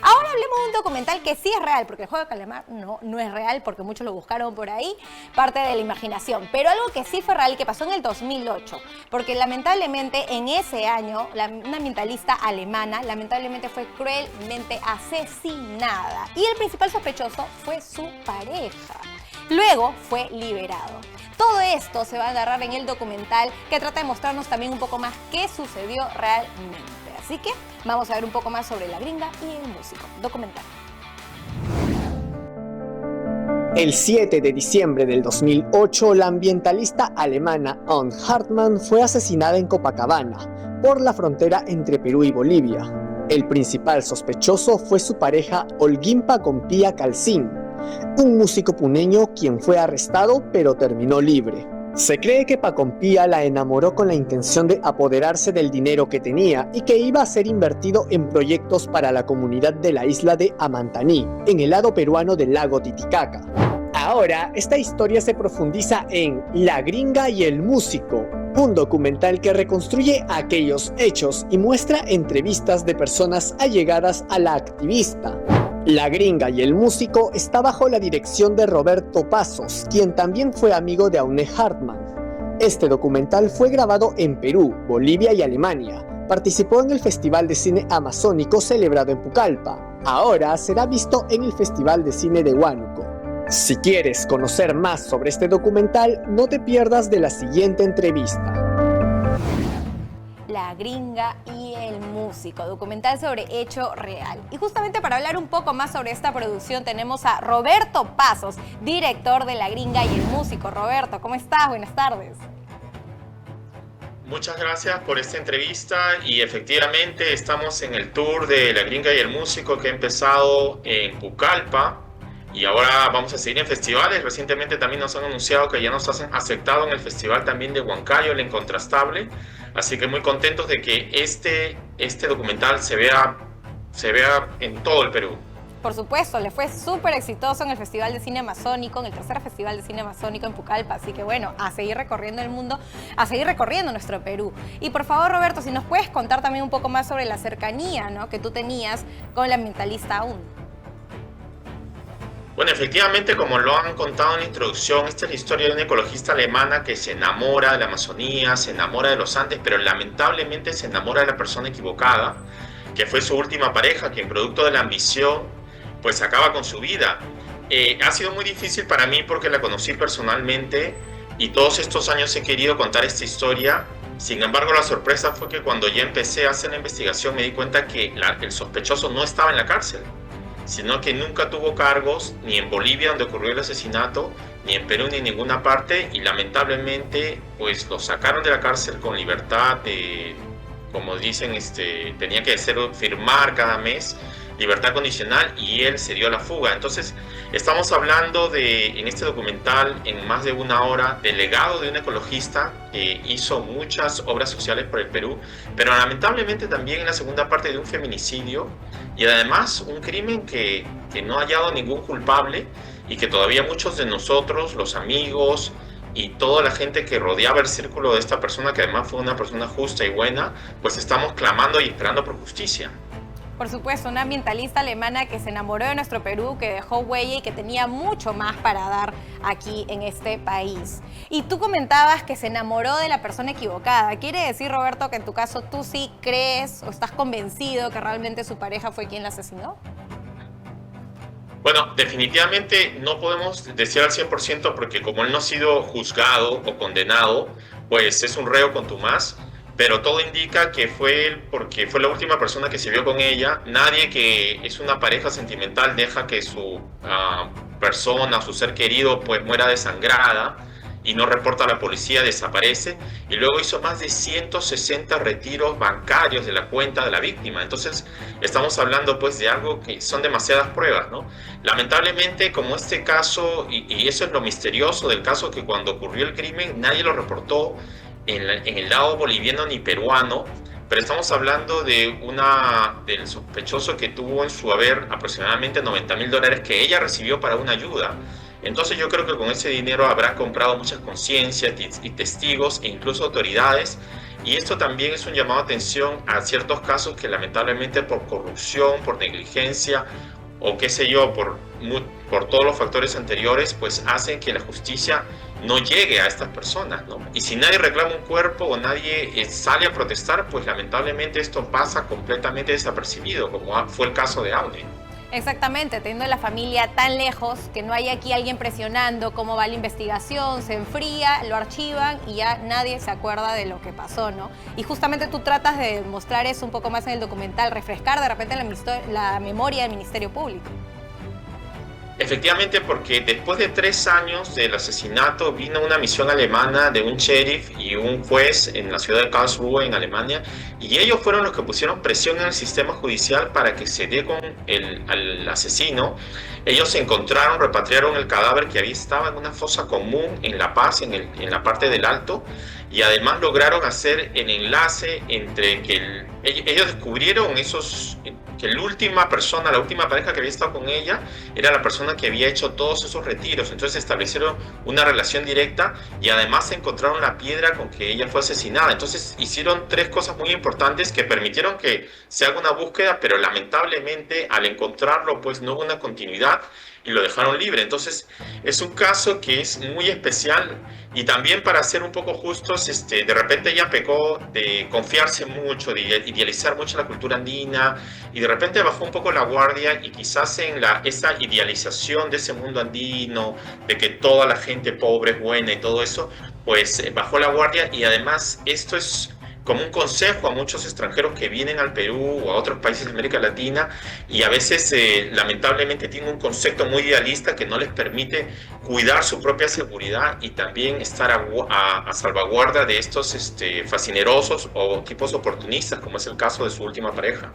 Ahora hablemos de un documental que sí es real, porque el juego de calamar no es real, porque muchos lo buscaron por ahí, parte de la imaginación. Pero algo que sí fue real y que pasó en el 2008, porque lamentablemente en ese año, una ambientalista alemana lamentablemente fue cruelmente asesinada. Y el principal sospechoso fue su pareja. Luego fue liberado. Todo esto se va a narrar en el documental que trata de mostrarnos también un poco más qué sucedió realmente. Así que vamos a ver un poco más sobre La Gringa y el músico. Documental. El 7 de diciembre del 2008, la ambientalista alemana Anne Hartmann fue asesinada en Copacabana, por la frontera entre Perú y Bolivia. El principal sospechoso fue su pareja Holguín Pacompía Calcín, un músico puneño quien fue arrestado pero terminó libre. Se cree que Pacompía la enamoró con la intención de apoderarse del dinero que tenía y que iba a ser invertido en proyectos para la comunidad de la isla de Amantaní, en el lado peruano del lago Titicaca. Ahora, esta historia se profundiza en La Gringa y el músico, un documental que reconstruye aquellos hechos y muestra entrevistas de personas allegadas a la activista. La Gringa y el músico está bajo la dirección de Roberto Pasos, quien también fue amigo de Aune Hartmann. Este documental fue grabado en Perú, Bolivia y Alemania. Participó en el Festival de Cine Amazónico celebrado en Pucallpa. Ahora será visto en el Festival de Cine de Huánuco. Si quieres conocer más sobre este documental, no te pierdas de la siguiente entrevista. La Gringa y el músico, documental sobre hecho real. Y justamente para hablar un poco más sobre esta producción tenemos a Roberto Pasos, director de La Gringa y el músico. Roberto, ¿cómo estás? Buenas tardes. Muchas gracias por esta entrevista y efectivamente estamos en el tour de La Gringa y el músico que ha empezado en Pucallpa y ahora vamos a seguir en festivales. Recientemente también nos han anunciado que ya nos han aceptado en el festival también de Huancayo, el Incontrastable. Así que muy contentos de que este documental se vea en todo el Perú. Por supuesto, le fue súper exitoso en el Festival de Cine Amazónico, en el tercer Festival de Cine Amazónico en Pucallpa. Así que bueno, a seguir recorriendo el mundo, a seguir recorriendo nuestro Perú. Y por favor, Roberto, si nos puedes contar también un poco más sobre la cercanía, ¿no?, que tú tenías con la ambientalista Aune. Bueno, efectivamente, como lo han contado en la introducción, esta es la historia de una ecologista alemana que se enamora de la Amazonía, se enamora de los Andes, pero lamentablemente se enamora de la persona equivocada, que fue su última pareja, quien producto de la ambición, pues acaba con su vida. Ha sido muy difícil para mí porque la conocí personalmente y todos estos años he querido contar esta historia. Sin embargo, la sorpresa fue que cuando ya empecé a hacer la investigación me di cuenta que el sospechoso no estaba en la cárcel, sino que nunca tuvo cargos ni en Bolivia, donde ocurrió el asesinato, ni en Perú, ni en ninguna parte, y lamentablemente pues lo sacaron de la cárcel con libertad, como dicen, tenía que firmar cada mes libertad condicional, y él se dio a la fuga. Entonces estamos hablando en este documental, en más de una hora, del legado de un ecologista que hizo muchas obras sociales por el Perú, pero lamentablemente también en la segunda parte de un feminicidio, y además un crimen que no ha hallado ningún culpable, y que todavía muchos de nosotros, los amigos y toda la gente que rodeaba el círculo de esta persona, que además fue una persona justa y buena, pues estamos clamando y esperando por justicia. Por supuesto, una ambientalista alemana que se enamoró de nuestro Perú, que dejó huella y que tenía mucho más para dar aquí en este país. Y tú comentabas que se enamoró de la persona equivocada. ¿Quiere decir, Roberto, que en tu caso tú sí crees o estás convencido que realmente su pareja fue quien la asesinó? Bueno, definitivamente no podemos decir al 100% porque como él no ha sido juzgado o condenado, pues es un reo contumaz. Pero todo indica que fue él porque fue la última persona que se vio con ella. Nadie que es una pareja sentimental deja que su persona, su ser querido, pues muera desangrada y no reporta a la policía, desaparece. Y luego hizo más de 160 retiros bancarios de la cuenta de la víctima. Entonces estamos hablando pues de algo que son demasiadas pruebas, ¿no? Lamentablemente, como este caso, y eso es lo misterioso del caso, que cuando ocurrió el crimen nadie lo reportó en el lado boliviano ni peruano, pero estamos hablando del sospechoso que tuvo en su haber aproximadamente $90.000 que ella recibió para una ayuda. Entonces yo creo que con ese dinero habrá comprado muchas conciencias y testigos e incluso autoridades Y esto también es un llamado de atención a ciertos casos que lamentablemente por corrupción, por negligencia o qué sé yo, por todos los factores anteriores, pues hacen que la justicia no llegue a estas personas, ¿no? Y si nadie reclama un cuerpo o nadie sale a protestar, pues lamentablemente esto pasa completamente desapercibido, como fue el caso de Aune. Exactamente, teniendo la familia tan lejos, que no hay aquí alguien presionando cómo va la investigación, se enfría, lo archivan y ya nadie se acuerda de lo que pasó, ¿no? Y justamente tú tratas de mostrar eso un poco más en el documental, refrescar de repente la memoria del Ministerio Público. Efectivamente, porque después de 3 años del asesinato vino una misión alemana de un sheriff y un juez en la ciudad de Karlsruhe, en Alemania, y ellos fueron los que pusieron presión en el sistema judicial para que se dé con al asesino. Ellos encontraron, repatriaron el cadáver que estaba en una fosa común en La Paz, en la parte del Alto, y además lograron hacer el enlace entre que ellos descubrieron que la última pareja que había estado con ella era la persona que había hecho todos esos retiros. Entonces establecieron una relación directa y además encontraron la piedra con que ella fue asesinada. Entonces hicieron 3 cosas muy importantes que permitieron que se haga una búsqueda, pero lamentablemente al encontrarlo pues no hubo una continuidad y lo dejaron libre. Entonces es un caso que es muy especial. Y también, para ser un poco justos, de repente ella pecó de confiarse mucho, de idealizar mucho la cultura andina, y de repente bajó un poco la guardia, y quizás en esa idealización de ese mundo andino, de que toda la gente pobre es buena y todo eso, pues bajó la guardia. Y además esto es como un consejo a muchos extranjeros que vienen al Perú o a otros países de América Latina, y a veces lamentablemente tienen un concepto muy idealista que no les permite cuidar su propia seguridad y también estar a salvaguarda de estos fascinerosos o tipos oportunistas, como es el caso de su última pareja.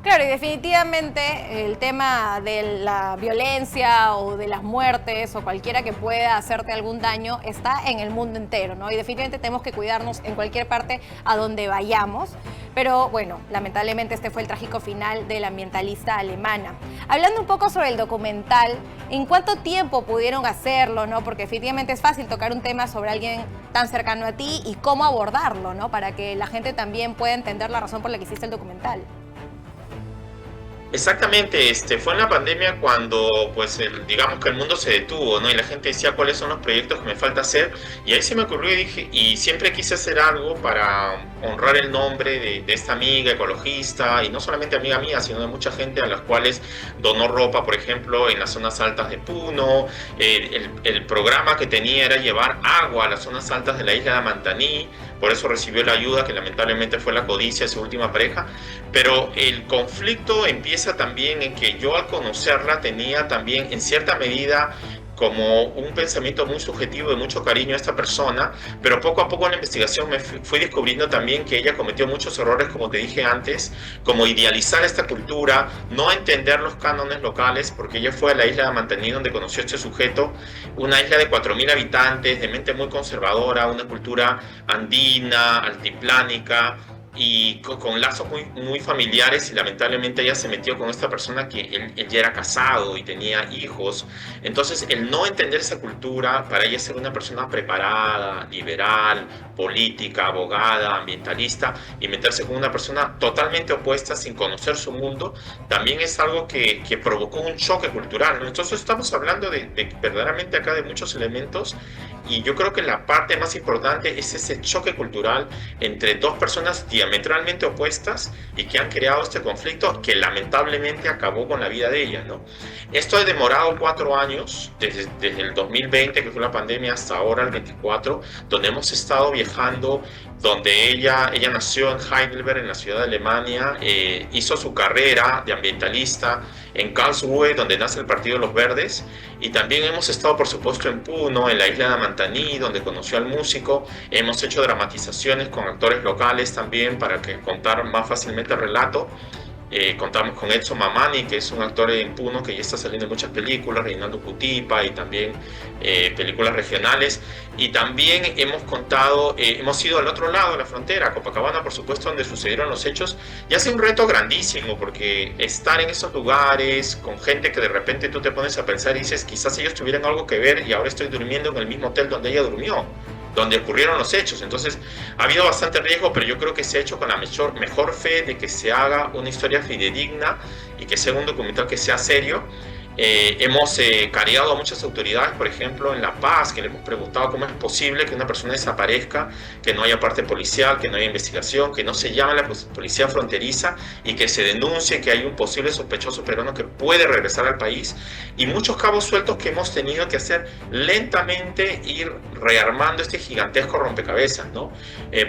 Claro, y definitivamente el tema de la violencia o de las muertes o cualquiera que pueda hacerte algún daño está en el mundo entero, ¿no? Y definitivamente tenemos que cuidarnos en cualquier parte a donde vayamos. Pero bueno, lamentablemente este fue el trágico final de la ambientalista alemana. Hablando un poco sobre el documental, ¿en cuánto tiempo pudieron hacerlo, no? Porque definitivamente es fácil tocar un tema sobre alguien tan cercano a ti y cómo abordarlo, ¿no? Para que la gente también pueda entender la razón por la que hiciste el documental. Exactamente, fue en la pandemia cuando, pues, digamos que el mundo se detuvo, ¿no? Y la gente decía cuáles son los proyectos que me falta hacer. Y ahí se me ocurrió y dije, y siempre quise hacer algo para honrar el nombre de esta amiga ecologista, y no solamente amiga mía, sino de mucha gente a las cuales donó ropa, por ejemplo, en las zonas altas de Puno. El programa que tenía era llevar agua a las zonas altas de la isla de Amantaní, por eso recibió la ayuda, que lamentablemente fue la codicia de su última pareja. Pero el conflicto empieza también en que yo, al conocerla, tenía también en cierta medida como un pensamiento muy subjetivo de mucho cariño a esta persona, pero poco a poco en la investigación me fui descubriendo también que ella cometió muchos errores, como te dije antes, como idealizar esta cultura, no entender los cánones locales, porque ella fue a la isla de Amantaní donde conoció a este sujeto, una isla de 4.000 habitantes, de mente muy conservadora, una cultura andina, altiplánica, y con lazos muy familiares, y lamentablemente ella se metió con esta persona que él ya era casado y tenía hijos. Entonces el no entender esa cultura, para ella ser una persona preparada, liberal, política, abogada, ambientalista, y meterse con una persona totalmente opuesta sin conocer su mundo, también es algo que provocó un choque cultural, ¿no? Entonces estamos hablando de verdaderamente acá de muchos elementos, y yo creo que la parte más importante es ese choque cultural entre dos personas diametralmente opuestas y que han creado este conflicto que lamentablemente acabó con la vida de ella, ¿no? Esto ha demorado 4 años, desde el 2020, que fue la pandemia, hasta ahora, el 24, donde hemos estado viajando, donde ella nació en Heidelberg, en la ciudad de Alemania, hizo su carrera de ambientalista en Karlsruhe, donde nace el Partido de los Verdes, y también hemos estado, por supuesto, en Puno, en la isla de Amantaní, donde conoció al músico. Hemos hecho dramatizaciones con actores locales también para contar más fácilmente el relato. Contamos con Edson Mamani, que es un actor en Puno que ya está saliendo en muchas películas, Reinaldo Cutipa, y también películas regionales. Y también hemos ido al otro lado de la frontera, Copacabana, por supuesto, donde sucedieron los hechos. Y hace un reto grandísimo, porque estar en esos lugares con gente que de repente tú te pones a pensar y dices, quizás ellos tuvieran algo que ver, y ahora estoy durmiendo en el mismo hotel donde ella durmió. donde ocurrieron los hechos. Entonces ha habido bastante riesgo, pero yo creo que se ha hecho con la mejor fe de que se haga una historia fidedigna y que sea un documental que sea serio. Hemos careado a muchas autoridades, por ejemplo en La Paz, que le hemos preguntado cómo es posible que una persona desaparezca, que no haya parte policial, que no haya investigación, que no se llame a la policía fronteriza y que se denuncie que hay un posible sospechoso peruano que puede regresar al país, y muchos cabos sueltos que hemos tenido que hacer lentamente, ir rearmando este gigantesco rompecabezas, ¿no?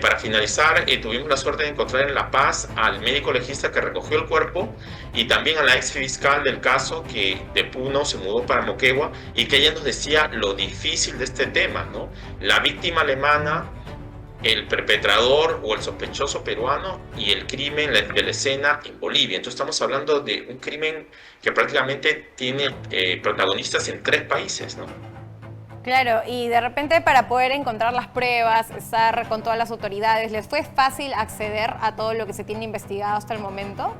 Para finalizar, tuvimos la suerte de encontrar en La Paz al médico legista que recogió el cuerpo y también a la ex fiscal del caso, que de Puno se mudó para Moquegua, y que ella nos decía lo difícil de este tema, ¿no? La víctima alemana, el perpetrador o el sospechoso peruano y el crimen de la escena en Bolivia. Entonces estamos hablando de un crimen que prácticamente tiene protagonistas en 3 países, ¿no? Claro, y de repente para poder encontrar las pruebas, estar con todas las autoridades, ¿les fue fácil acceder a todo lo que se tiene investigado hasta el momento?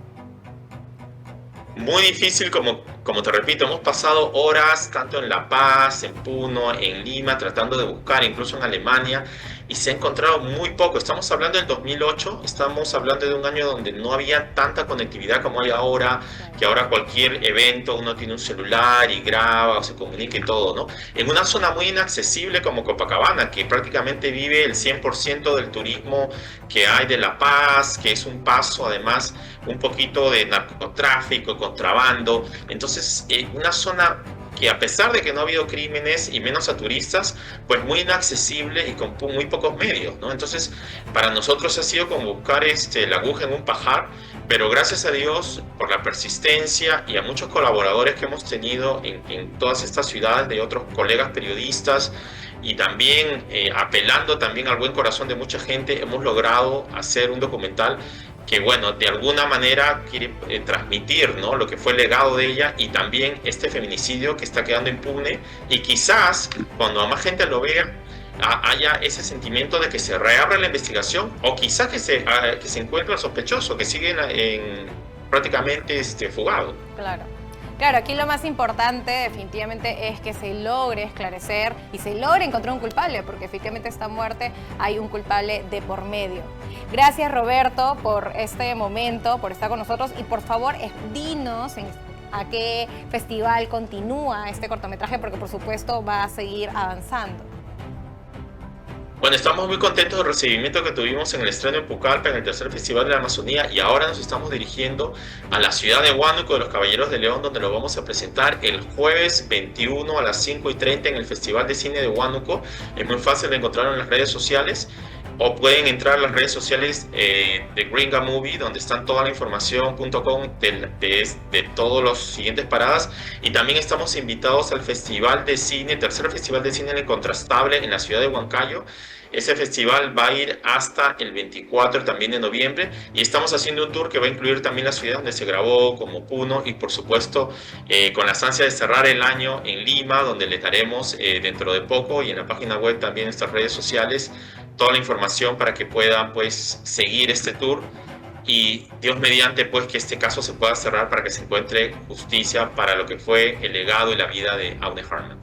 Muy difícil, como te repito, hemos pasado horas tanto en La Paz, en Puno, en Lima, tratando de buscar, incluso en Alemania, y se ha encontrado muy poco. Estamos hablando del 2008, estamos hablando de un año donde no había tanta conectividad como hay ahora, que ahora cualquier evento uno tiene un celular y graba o se comunica y todo, ¿no? En una zona muy inaccesible como Copacabana, que prácticamente vive el 100% del turismo que hay de La Paz, que es un paso además un poquito de narcotráfico, contrabando. Entonces, una zona que a pesar de que no ha habido crímenes y menos a turistas, pues muy inaccesible y con muy pocos medios, ¿no? Entonces, para nosotros ha sido como buscar la aguja en un pajar, pero gracias a Dios por la persistencia y a muchos colaboradores que hemos tenido en todas estas ciudades, de otros colegas periodistas, y también apelando también al buen corazón de mucha gente, hemos logrado hacer un documental que, bueno, de alguna manera quiere transmitir, ¿no?, lo que fue el legado de ella, y también este feminicidio que está quedando impune, y quizás cuando a más gente lo vea haya ese sentimiento de que se reabra la investigación, o quizás que se encuentre el sospechoso que sigue prácticamente fugado. Claro. Claro, aquí lo más importante definitivamente es que se logre esclarecer y se logre encontrar un culpable, porque efectivamente esta muerte hay un culpable de por medio. Gracias, Roberto, por este momento, por estar con nosotros, y por favor dinos a qué festival continúa este cortometraje, porque por supuesto va a seguir avanzando. Bueno, estamos muy contentos del recibimiento que tuvimos en el estreno en Pucallpa, en el tercer Festival de la Amazonía, y ahora nos estamos dirigiendo a la ciudad de Huánuco de los Caballeros de León, donde lo vamos a presentar el jueves 21 a las 5:30 en el Festival de Cine de Huánuco. Es muy fácil de encontrarlo en las redes sociales, o pueden entrar a las redes sociales de Gringa Movie, donde están toda la información.com de todas las siguientes paradas. Y también estamos invitados al Festival de Cine, tercer Festival de Cine en el Contrastable, en la ciudad de Huancayo. Ese festival va a ir hasta el 24 también de noviembre, y estamos haciendo un tour que va a incluir también las ciudades donde se grabó, como Puno, y por supuesto con las ansias de cerrar el año en Lima, donde le daremos dentro de poco, y en la página web también en nuestras redes sociales, toda la información para que puedan pues seguir este tour, y Dios mediante pues que este caso se pueda cerrar para que se encuentre justicia para lo que fue el legado y la vida de Aune Hartman.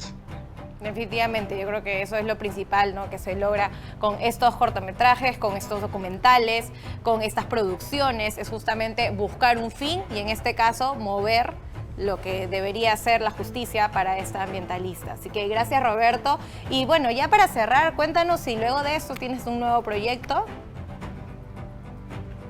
Definitivamente, yo creo que eso es lo principal, ¿no?, que se logra con estos cortometrajes, con estos documentales, con estas producciones, es justamente buscar un fin, y en este caso mover lo que debería ser la justicia para esta ambientalista. Así que gracias, Roberto. Y bueno, ya para cerrar, cuéntanos si luego de esto tienes un nuevo proyecto.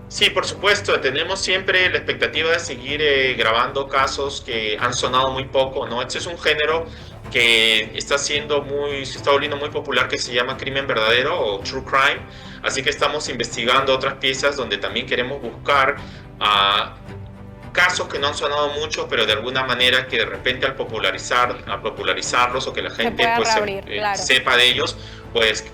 Sí, por supuesto, tenemos siempre la expectativa de seguir grabando casos que han sonado muy poco, ¿no? Este es un género que se está volviendo muy popular, que se llama crimen verdadero o true crime, así que estamos investigando otras piezas donde también queremos buscar casos que no han sonado mucho, pero de alguna manera que de repente al popularizarlos, o que la gente pues, claro, sepa de ellos, pues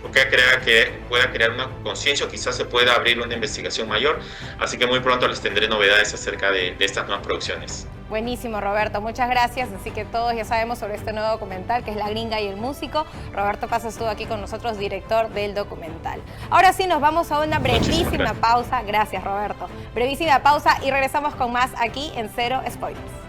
pueda crear una conciencia, o quizás se pueda abrir una investigación mayor. Así que muy pronto les tendré novedades acerca de estas nuevas producciones. Buenísimo, Roberto, muchas gracias. Así que todos ya sabemos sobre este nuevo documental, que es La Gringa y el Músico. Roberto Paz estuvo aquí con nosotros, director del documental. Ahora sí, nos vamos a una brevísima pausa. Gracias, Roberto. Brevísima pausa y regresamos con más aquí en Cero Spoilers.